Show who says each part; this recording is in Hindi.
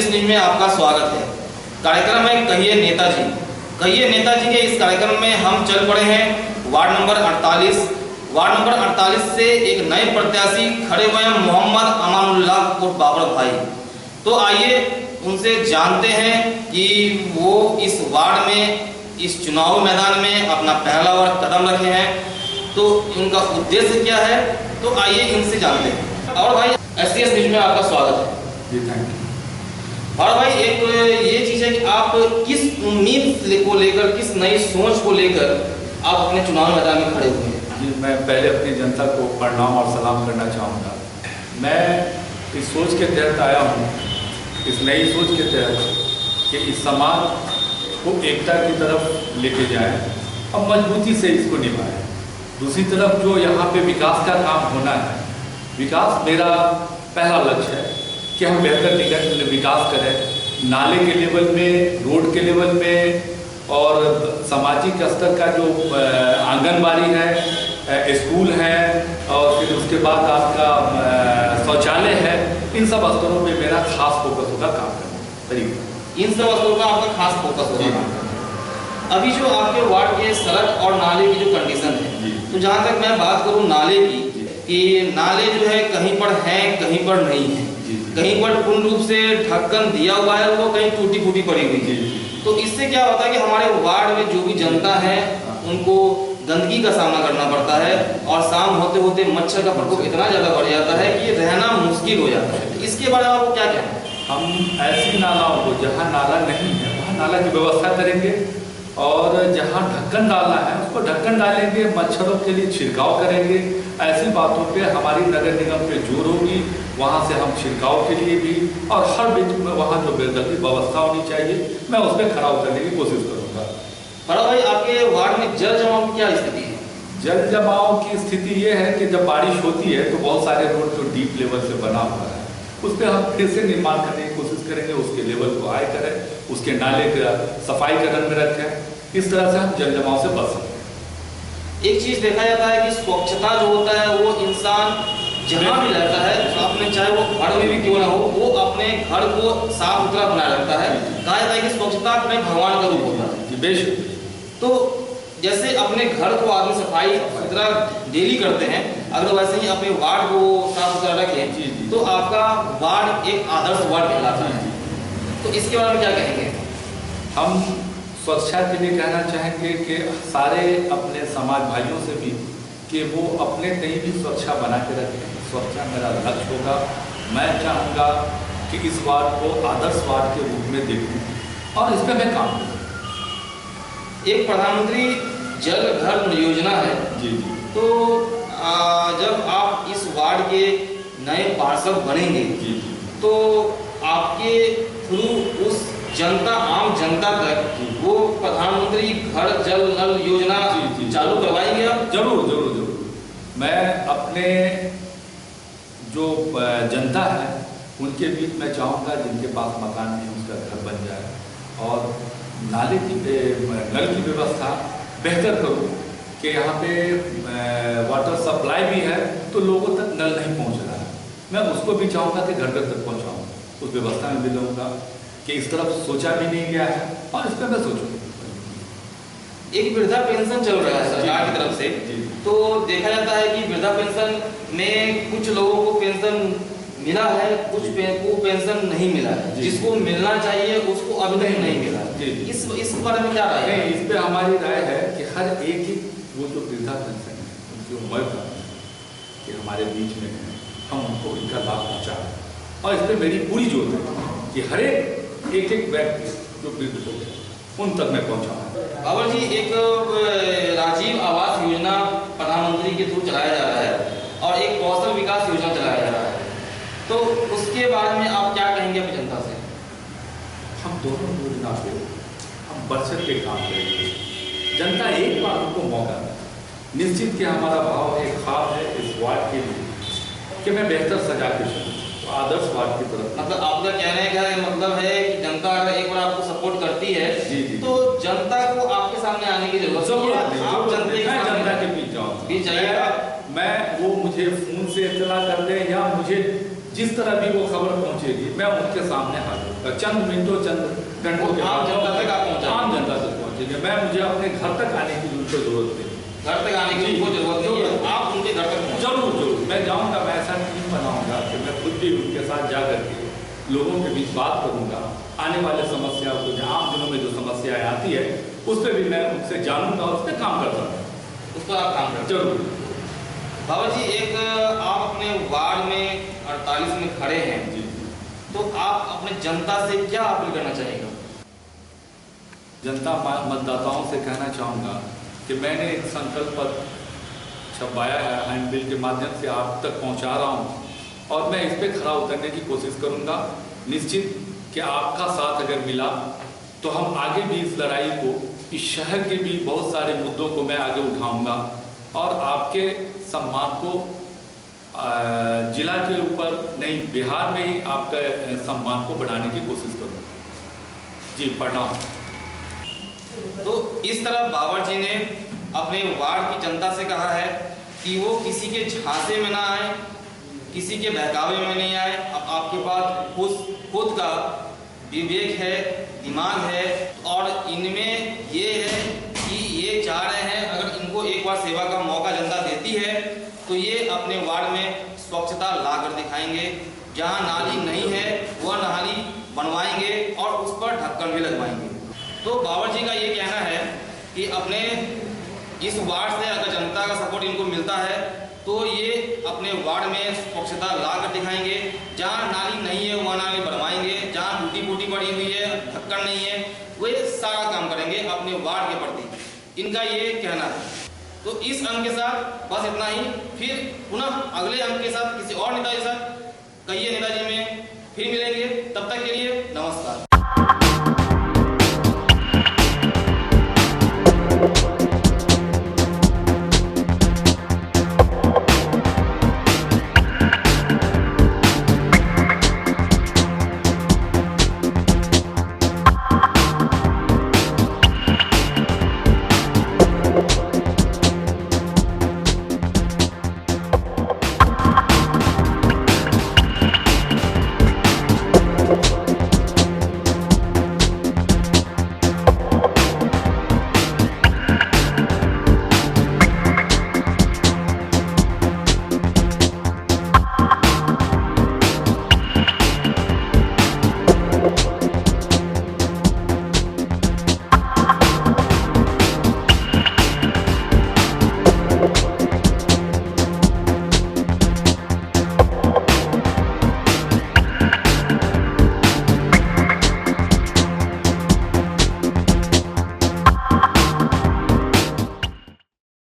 Speaker 1: न्यूज में आपका स्वागत है। कार्यक्रम है कहिए नेताजी। कहिए नेताजी के इस कार्यक्रम में हम चल पड़े हैं वार्ड नंबर 48। वार्ड नंबर 48 से एक नए प्रत्याशी खड़े हुए हैं, मोहम्मद अमानुल्लाह उर्फ बाबर भाई। तो आइए उनसे जानते हैं कि वो इस वार्ड में इस चुनाव मैदान में अपना पहला बार कदम रखे हैं, तो इनका उद्देश्य क्या है, तो आइए इनसे जानते हैं। और भाई एसटीएस न्यूज में आपका स्वागत है।
Speaker 2: जी थैंक यू।
Speaker 1: और भाई एक ये चीज़ है कि आप किस उम्मीद को लेकर, किस नई सोच को लेकर आप अपने चुनाव मैदान में खड़े हुए हैं?
Speaker 2: जी मैं पहले अपनी जनता को प्रणाम और सलाम करना चाहूँगा। मैं इस सोच के तहत आया हूँ, इस नई सोच के तहत कि इस समाज को एकता की तरफ लेके जाए और मजबूती से इसको निभाएं। दूसरी तरफ जो यहाँ पे विकास का काम होना है, विकास मेरा पहला लक्ष्य है कि हम बेहतर विकास करें, नाले के लेवल में, रोड के लेवल में, और सामाजिक स्तर का जो आंगनबाड़ी है, स्कूल है, और फिर उसके बाद आपका शौचालय है, इन सब स्तरों पे मेरा खास फोकस होगा काम करने का।
Speaker 1: इन सब स्तरों का आपका खास फोकस होगा। अभी जो आपके वार्ड के सड़क और नाले की जो कंडीशन है, तो जहाँ तक मैं बात करूँ नाले की, कि नाले जो है कहीं पर हैं कहीं पर नहीं है, कहीं पर पूर्ण रूप से ढक्कन दिया हुआ है, वो कहीं टूटी फूटी पड़ी हुई है। तो इससे क्या होता है कि हमारे वार्ड में जो भी जनता है उनको गंदगी का सामना करना पड़ता है, और शाम होते होते मच्छर का प्रकोप इतना ज़्यादा बढ़ जाता है कि रहना मुश्किल हो जाता है। तो इसके बारे में आपको क्या कहना है?
Speaker 2: हम ऐसी नालाओं को, जहाँ नाला नहीं है वहाँ नाला की व्यवस्था करेंगे, और जहाँ ढक्कन डालना है उसको ढक्कन डालेंगे, मच्छरों के लिए छिड़काव करेंगे। ऐसी बातों पे हमारी नगर निगम पे जोर होगी, वहाँ से हम छिड़काव के लिए भी, और हर बीच में वहाँ जो बेहतरीन व्यवस्था होनी चाहिए मैं उस पर खड़ा उतरने की कोशिश करूँगा।
Speaker 1: बड़ा भाई आपके वार्ड में जल जमाव की क्या स्थिति है?
Speaker 2: जल जमाव की स्थिति ये है कि जब बारिश होती है तो बहुत सारे रोड जो डीप लेवल से बना हुआ है उस पर हम फिर से निर्माण करने की कोशिश करेंगे, उसके लेवल को हाई करें, उसके नाले का सफाईकरण में रखें, इस तरह से हम जल जमाव से बच सकते हैं।
Speaker 1: एक चीज़ देखा जाता है कि स्वच्छता जो होता है वो इंसान जहाँ भी रहता है, अपने चाहे वो घर में भी क्यों ना हो, वो अपने घर को साफ सुथरा बनाए रखता है। कहा जाता है कि स्वच्छता अपने भगवान का रूप होता है।
Speaker 2: जी बेशक।
Speaker 1: तो जैसे अपने घर को आदमी सफाई सुथरा डेली करते हैं, अगर वैसे ही अपने वार्ड को साफ सुथरा रखें तो आपका वार्ड एक आदर्श वार्ड कहलाता है। तो इसके बारे में क्या कहेंगे?
Speaker 2: हम स्वच्छता के लिए कहना चाहेंगे कि सारे अपने समाज भाइयों से भी कि वो अपने कहीं भी स्वच्छता बना के रखें। स्वच्छता मेरा लक्ष्य होगा। मैं चाहूँगा कि इस वार्ड को आदर्श वार्ड के रूप में देखूँ और इस पर मैं काम करूँ।
Speaker 1: एक प्रधानमंत्री जल घर योजना है
Speaker 2: जी,
Speaker 1: तो जब आप इस वार्ड के नए पार्षद बनेंगे तो आपके थ्रू उस जनता, आम जनता तक वो प्रधानमंत्री घर जल नल योजना चालू करवाएंगे आप?
Speaker 2: जरूर जरूर जरूर। मैं अपने जो जनता है उनके बीच में चाहूँगा जिनके पास मकान नहीं उसका घर बन जाए, और नाले की नल की व्यवस्था बेहतर करूँ कि यहाँ पे वाटर सप्लाई भी है तो लोगों तक नल नहीं पहुँच रहा है, मैं उसको भी चाहूँगा कि घर घर तक पहुँचाऊँ। उस व्यवस्था में भी लूँगा कि इस तरफ सोचा भी नहीं गया है और इस पर मैं सोचूँगा।
Speaker 1: एक वृद्धा पेंशन चल रहा है सरकार की तरफ से, तो देखा जाता है कि वृद्धा पेंशन में कुछ लोगों को पेंशन मिला है, कुछ को पेंशन नहीं मिला है, जिसको मिलना चाहिए उसको अभी तक नहीं मिला। इस बारे में क्या राय है?
Speaker 2: इस पे हमारी राय है कि हर एक वो जो वृद्धा पेंशन है उनकी उम्र का कि हमारे बीच में है, हम उनको इनका लाभ पहुँचाएं, और इस पर मेरी पूरी जोर है कि हर एक व्यक्ति जो वृद्ध लोग हैं उन तक मैं पहुँचाऊँ।
Speaker 1: बाबर जी, एक राजीव आवास योजना प्रधानमंत्री के थ्रू चलाया जा रहा है और एक कौशल विकास योजना चलाया जा रहा है, तो उसके बारे में आप क्या कहेंगे अपनी जनता से?
Speaker 2: हम दोनों योजना पे हम बढ़ के काम करेंगे। जनता एक बार उनको मौका है, निश्चित कि हमारा भाव एक ख्वाब है इस वार्ड के लिए कि मैं बेहतर सजा के चलूँ, तो आदर्श वार्ड की तरफ।
Speaker 1: मतलब आपका कहने का मतलब है कि जनता अगर एक बार आपको सपोर्ट करती है तो जनता को आपके सामने आने की जरूरत है। आप
Speaker 2: जनता के बीच जाऊँ,
Speaker 1: बीच जाइएगा।
Speaker 2: मैं वो मुझे फोन से इत्तला कर दे या मुझे जिस तरह भी वो खबर पहुंचेगी मैं उनके सामने हाजिर होगा। चंद मिनटों चंद घंटों के
Speaker 1: आम जनता तक आप पहुंचाएंगे?
Speaker 2: आम जनता तक पहुंचेंगे। मैं मुझे अपने घर तक आने की उनको जरूरत नहीं,
Speaker 1: घर तक आने की कोई जरूरत नहीं है, आप उनके घर तक पहुंचें।
Speaker 2: जरूर जरूर मैं जाऊंगा। मैं ऐसा टीम बनाऊंगा कि मैं खुद भी उनके साथ जा करके लोगों के बीच बात करूंगा। आने वाले समस्याओं को, आम दिनों में जो समस्याएं आती है उस पर भी मैं उनसे जानूंगा, उस पर काम करता हूँ।
Speaker 1: उस पर आप काम करते हैं?
Speaker 2: जरूर।
Speaker 1: बाबा जी, एक आप अपने वार्ड में 48 में खड़े हैं
Speaker 2: जी,
Speaker 1: तो आप अपने जनता से क्या अपील करना चाहेंगे?
Speaker 2: जनता मतदाताओं से कहना चाहूँगा कि मैंने एक संकल्प पत्र छपवाया है, हैंडबिल के माध्यम से आप तक पहुँचा रहा हूँ और मैं इस पर खरा उतरने की कोशिश करूँगा। निश्चित कि आपका साथ अगर मिला तो हम आगे भी इस लड़ाई को, इस शहर के भी बहुत सारे मुद्दों को मैं आगे उठाऊँगा और आपके सम्मान को जिला के ऊपर नहीं, बिहार में ही आपका सम्मान को बढ़ाने की कोशिश करूँगा। जी, प्रणाम।
Speaker 1: तो इस तरह बाबर जी ने अपने वार्ड की जनता से कहा है कि वो किसी के झांसे में ना आए, किसी के बहकावे में नहीं आए। अब आपके पास खुद का विवेक है, दिमाग है और इनमें ये है कि ये चाह रहे हैं अगर इनको एक बार सेवा का मौका जनता देती है तो ये अपने वार्ड में स्वच्छता ला कर दिखाएंगे। जहाँ नाली नहीं है वह नाली बनवाएंगे और उस पर ढक्कन भी लगवाएंगे। तो बाबर जी का ये कहना है कि अपने इस वार्ड से अगर जनता का सपोर्ट इनको मिलता है तो ये अपने वार्ड में स्वच्छता ला कर दिखाएंगे। जहाँ नाली नहीं है वहाँ नाली बनवाएंगे, जहाँ टूटी फूटी पड़ी हुई है, ढक्कन नहीं है, वे सारा काम करेंगे अपने वार्ड के प्रति। इनका ये कहना है। तो इस अंक के साथ बस इतना ही। फिर पुनः अगले अंक के साथ किसी और नेता के साथ कहिए नेताजी में फिर मिलेंगे। तब तक के लिए